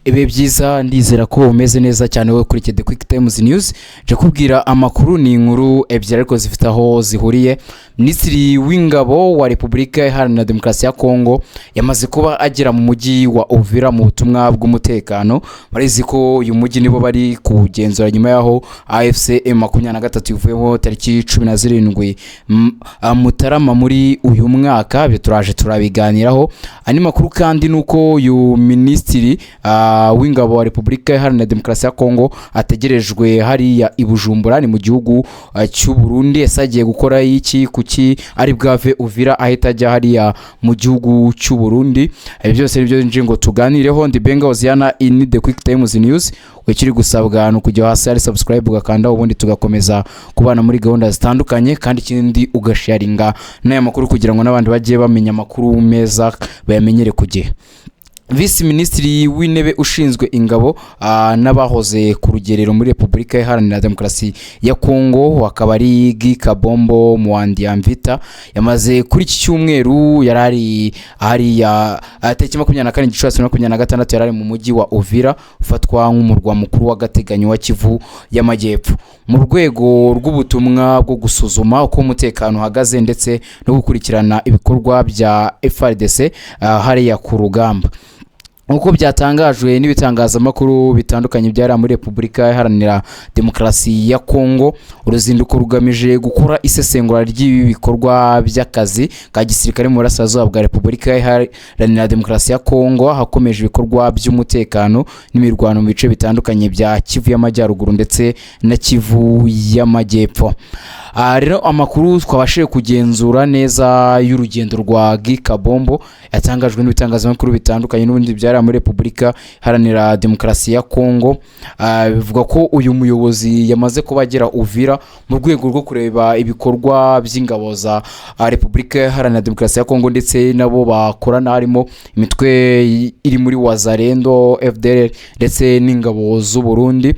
Ibe byiza ndizera ko umeze neza cyane wowe kuri The Quick Times News. Je kubwira amakuru ni inkuru ebyiri ariko zifite aho zihuriye. Minisitiri w'ingabo wa Repubulika Iharanira Demokarasi ya Kongo yamaze kuba agera mu mujyi wa Uvira mu butumwa bw'umutekano. Barizi ko uyu mujyi nibo bari kugenzura nyuma yaho AFC M23 ivuyeho tariki 17 Mutarama muri uyu mwaka. Bituraje turabiganiraho. Ani makuru kandi nuko uyu minisitiri w'ingabo wa Repubulika Iharanira Demokarasi ya Kongo ategerejwe hariya i Bujumbura ni mu gihugu cy'u Burundi. Yasagiye gukora iki kuki ari bwave Uvira ahita ajya hariya mu gihugu cy'u Burundi. Byose nibyo nje ngo tuganireho. Ndi Benga Oziana in The Quick Times News. Wekiri gusabwa no kujya hasi ari subscribe ugakanda ubundi tugakomeza kubana muri gahunda zitandukanye kandi ikindi ugasharinga n'aya makuru kugira ngo n'abandi bagiye bamenya amakuru meza bayamenyere ku gihe. Vice Ministri w'intebe ushinzwe ingabo n'abahoze ku rugerero muri Repubulika Iharanira Demokarasi ya Kongo akaba ari Guy Kabombo Muwandiamvita yamaze kuri iki cyumweru yarari hariya tariki 24 Gicurasi 2026 yarari mu mujyi wa Uvira ufatwa nk'umurwa mukuru w'agateganyo wa Kivu y'Amajyepfo mu rwego rw'ubutumwa bwo gusuzuma uko umutekano uhagaze ndetse no gukurikirana ibikorwa bya FARDC hariya ku rugamba. Uko byatangajwe n'ibitangazamakuru bitandukanye byari muri Repubulika Iharanira Demokarasi ya Kongo, uruzinduko rugamije gukora isesengura ry'ibikorwa by'akazi ka gisirikare mu burasirazuba bwa Repubulika Iharanira Demokarasi ya Kongo, hakomeje ibikorwa by'umutekano n'imirwano mu bice bitandukanye bya Kivu y'Amajyaruguru ndetse na Kivu y'Amajyepfo. Rero amakuru twabashije kugenzura neza y'urugendo rwa Guy Kabombo yatangajwe n'ibitangazamakuru bitandukanye n'ubundi byari muri Repubulika Iharanira Demokarasi ya Kongo. Bivuga ko uyu muyobozi yamaze kubagera Uvira mu rwego rwo kureba ibikorwa by'ingabo za Repubulika Iharanira Demokarasi ya Kongo ndetse nabo bakorana harimo imitwe iri muri Wazalendo, FDLR ndetse n'ingabo z'u Burundi.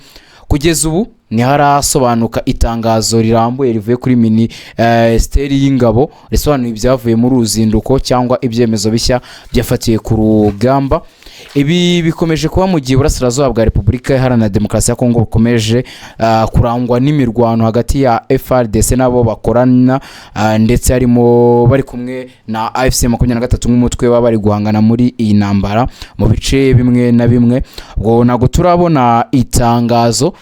Kugeza ubu ni harasobanuka itangazo rirambuye rivuye kuri Minisiteri y'ingabo risobanuye ibyavuye muri uruzinduko cyangwa ibyemezo bishya byafatiye ku rugamba. Ibi bikomeje kuba mu gihe burasirazuba bwa Repubulika Iharanira Demokarasi ya Kongo bukomeje kurangwa n'imirwano hagati ya FARDC nabo bakorana ndetse harimo bari kumwe na AFC M23 nk'umutwe bari guhangana muri iyi ntambara mu bice bimwe na bimwe. Ubwo nago turabona itangazo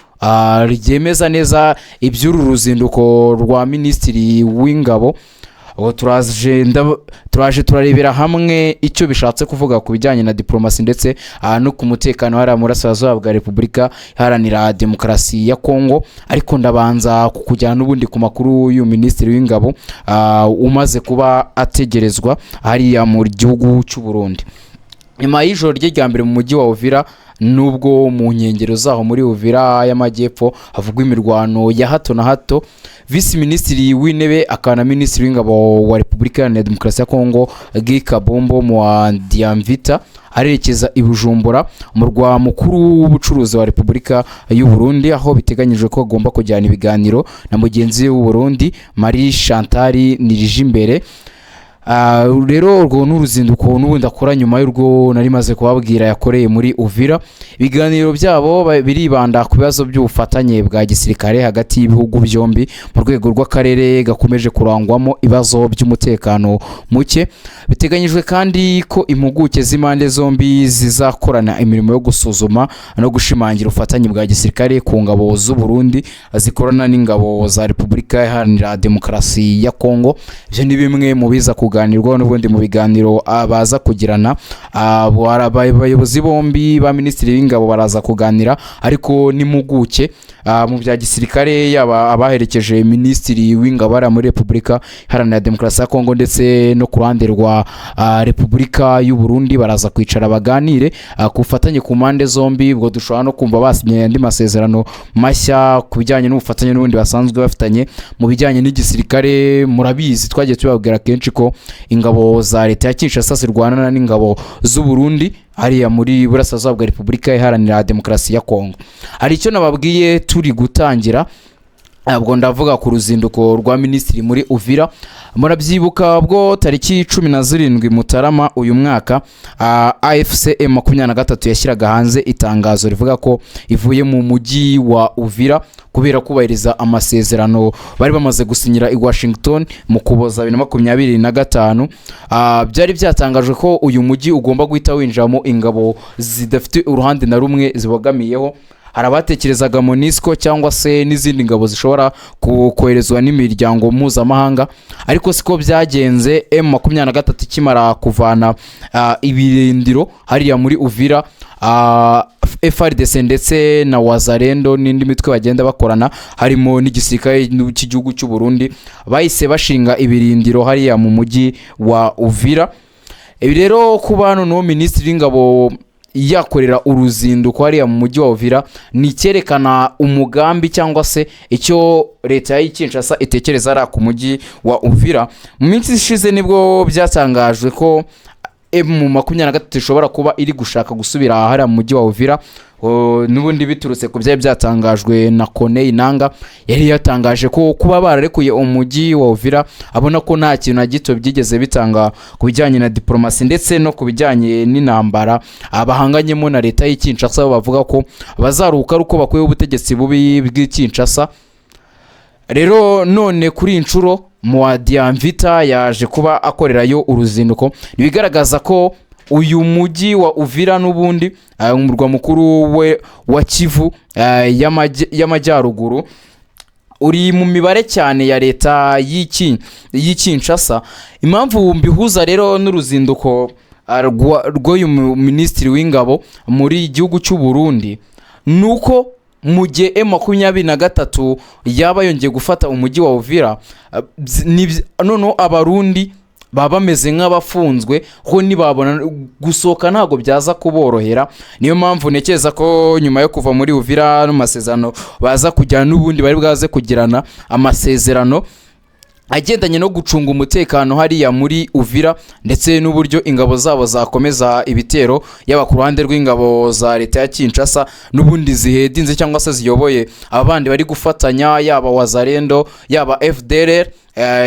ryemeza neza iby'uru ruzinduko rwa Minisitiri w'ingabo. Ubu turaje turarebera hamwe icyo bishatse kuvuga ku bijyanye na diplomasi ndetse no ku mutekano hari mu burasirazuba bwa Repubulika Iharanira Demokarasi ya Kongo. Ariko ndabanza kukujyana n'ubundi ku makuru y'uyu Minisitiri w'ingabo umaze kuba ategerezwa hariya mu gihugu cy'u Burundi. Nyuma y'ijoro rya mbere mu mujyi wa Uvira, nubwo mu nkengero zaho muri Uvira y'Amajyepfo havugwa imirwano ya hato na hato, Vice Ministri w'intebe akana Minisitiri w'ingabo wa Repubulika Iharanira Demokarasi ya Kongo Guy Kabombo Muwandiamvita arerekeza i Bujumbura, umurwa mukuru w'ubucuruzi wa Repubulika y'u Burundi, aho biteganyijwe ko agomba kujyana ibiganiro na mugenzi w'u Burundi Marie Chantal Nirijimbere. Rero urwo n'uruzinduko n'ubundi akora nyuma y'urwo nari maze kubabwira yakoreye muri Uvira. Ibiganiro byabo biribanda ku bibazo by'ubufatanye bwa gisirikare hagati y'ibihugu byombi mu rwego rw'akarere gakomeje kurangwamo ibibazo by'umutekano muke. Biteganyijwe kandi ko impuguke z'impande zombi zizakorana imirimo yo gusuzuma no gushimangira ubufatanye bwa gisirikare ku ngabo z'u Burundi zikorana n'ingabo za Repubulika Iharanira Demokarasi ya Kongo. Ibyo ni bimwe mu biza kuganirwaho n'ubundi mu biganiro baza kugirana. Abayobozi bombi ba Minisitiri w'ingabo baraza kuganira ariko n'impuguke mu bya gisirikare yaba abaherekeje Minisitiri w'ingabo ari muri Repubulika Iharanira Demokarasi ya Kongo ndetse no ku ruhande rwa Repubulika y'u Burundi baraza kwicara baganire ku bufatanye ku mpande zombi. Ubwo dushobora no kumva basinye andi masezerano mashya ku bijyanye n'ubufatanye n'ubundi basanzwe bafitanye mu bijyanye n'igisirikare. Murabizi twagiye tubabwira kenshi ko ingabo za leta ya Kinshasa zirwanana n'ingabo z'u Burundi hariya muri burasirazuba bwa Repubulika Iharanira Demokarasi ya Kongo. Hari icyo nababwiye turi gutangira ubwo ndavuga ku ruzinduko rwa minisitiri muri Uvira. Murabyibuka bwo tariki 17 Mutarama uyu mwaka AFC M23 yashyiraga hanze itangazo rivuga ko ivuye mu mujyi wa Uvira kubera kubahiriza amasezerano bari bamaze gusinyira i Washington mu Kuboza 2025. Byari byatangajwe ko uyu mujyi ugomba guhita winjiramo ingabo zidafite uruhande na rumwe zibogamiyeho. Harabatekerezaga MONUSCO cyangwa se n'izindi ngabo zishobora koherezwa n'imiryango mpuzamahanga, ariko siko byagenze. M23 kimara kuvana ibirindiro hariya muri Uvira, FARDC ndetse na Wazalendo n'indi mitwe bagenda bakorana harimo n'igisirikare cy'igihugu cy'u Burundi bahise bashinga ibirindiro hariya mu mujyi wa Uvira. Ibi rero kuba no minisitiri w'ingabo yakorera uruzinduko hariya mu mujyi wa Uvira ni cyerekana umugambi cyangwa se icyo leta ya Kinshasa itekereza ari ku mujyi wa Uvira. Mu minsi ishize nibwo byatangajwe ko M23 ishobora kuba iri gushaka gusubira hariya mu mujyi wa Uvira. Nubundi biturutse ku byari byatangajwe na Corneille Nangaa, yari yatangaje ko kuba bararekuye umujyi wa Uvira abona ko nta kintu na gito byigeze bitanga ku bijyanye na diplomasi ndetse no ku bijyanye n'intambara abahanganyemo na leta y'Kinshasa. Bavuga ko bazaruka uko bakuye ubutegetsi bubi bw'Kinshasa. Rero none kuri inshuro Muadiamvita yaje kuba akorerayo uruzinduko, bigaragaza ko uyu mujyi wa Uvira n'ubundi umurwa mukuru we wa Kivu y'amajyaruguru uri mu mibare cyane ya leta y'Kinshasa. Impamvu mbihuza rero n'uruzinduko rw'uyu minisitiri w'ingabo muri igihugu cy'u Burundi nuko mu gihe M23 yaba yongeye gufata umujyi wa Uvira, noneho abarundi baba bameze nk'abafunzwe ho nibabona gusohoka ntago byaza kuborohera. Niyo mpamvu nekeza ko nyuma yo kuva muri Uvira n'amasezerano baza kujyana n'ubundi bari bwaze kugirana amasezerano agendanye no gucunga umutekano hariya muri Uvira ndetse n'uburyo ingabo zabo zakomeza ibitero yaba ku ruhande rw'ingabo za leta ya Kinshasa n'ubundi zihedinze cyangwa se ziyoboye abandi bari gufatanya, yaba Wazalendo yaba FDLR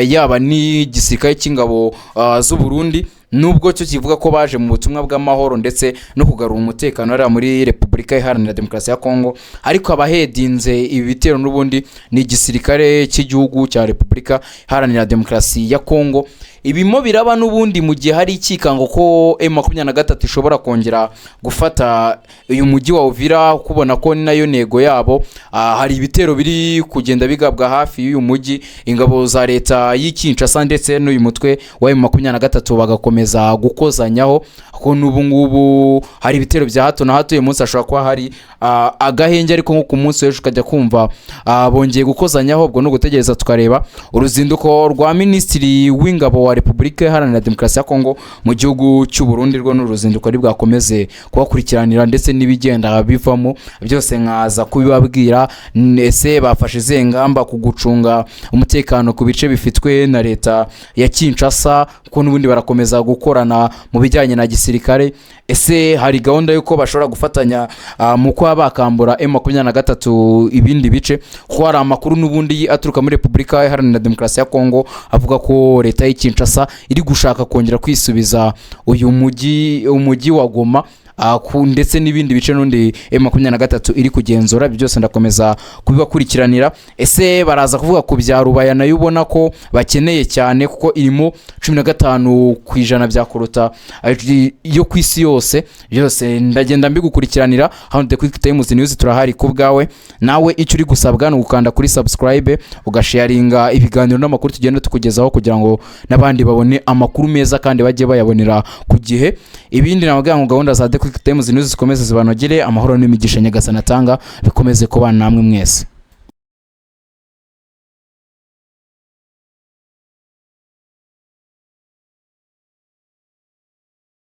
yaba ni gisirikare cy'ingabo z'u Burundi, nubwo cyo kivuga ko baje mu butumwa bw'amahoro ndetse no kugarura umutekano ari muri Repubulika Iharanira Demokarasi ya Kongo, ariko abahedinze ibi bitero n'ubundi ni gisirikare cy'igihugu cya Repubulika Iharanira Demokarasi ya Kongo. Ibimo biraba n'ubundi mu gihe hari ikikango ko M23 ishobora kongera gufata uyu mujyi wa Uvira, kubona ko ni nayo nego yabo. Hari ibitero biri kugenda bigabwa hafi y'uyu mujyi, ingabo za leta y'Kinshasa ndetse n'uyu mutwe wa M23 bagakomeza gukozanyaho ko n'ubu ngubu hari ibitero bya hato na hato. Uyu munsi ashobora kuba hari agahenge, ariko nko ku munsi w'ejo ukajya kumva bongeye gukozanyaho. Ubwo no gutegereza tukareba uruzinduko rwa minisitiri w'ingabo wa Repubulika Iharanira Demokarasi ya Kongo mu gihugu cy'u Burundi rwo n'uruzinduko ari bwakomeze kubakurikiranira ndetse n'ibigenda bivamo byose nkaza kubibabwira. Ese bafashe zengamba ku gucunga umutekano ku bice bifitwe na leta ya Kinshasa ko n'ubundi barakomeza gukorana mu bijyanye na gisirikare? Ese hari gahunda yuko bashobora gufatanya mu kwa bakambura M23 ibindi bice? Ko hari amakuru n'ubundi aturuka muri Repubulika Iharanira Demokarasi ya Kongo avuga ko leta y'Kinshasa iri gushaka kongera kwisubiza uyu mujyi wa Goma ndetse n'ibindi bice n'undi M23 iri kugenzura. Byose ndakomeza kubibakurikiranira. Ese baraza kuvuga ku bya Rubaya nayo ubona ko bakeneye cyane kuko irimo 15% bya korota yo kwisi yose. Byose ndagenda mbigukurikiranira hano The Quick Times News. Turahari ku bwawe, nawe icyo uri gusabwa no gukanda kuri subscribe ugasharinga ibiganiro n'amakuru tugenda tukugezaho kugira ngo nabandi babone amakuru meza kandi bajye bayabonera ku gihe. Ibindi navuga ngo gahunda za The Quick Times News zikomeze zibanogere, amahoro n'imigisha Nyagasani atanga bikomeze kubana namwe mwese.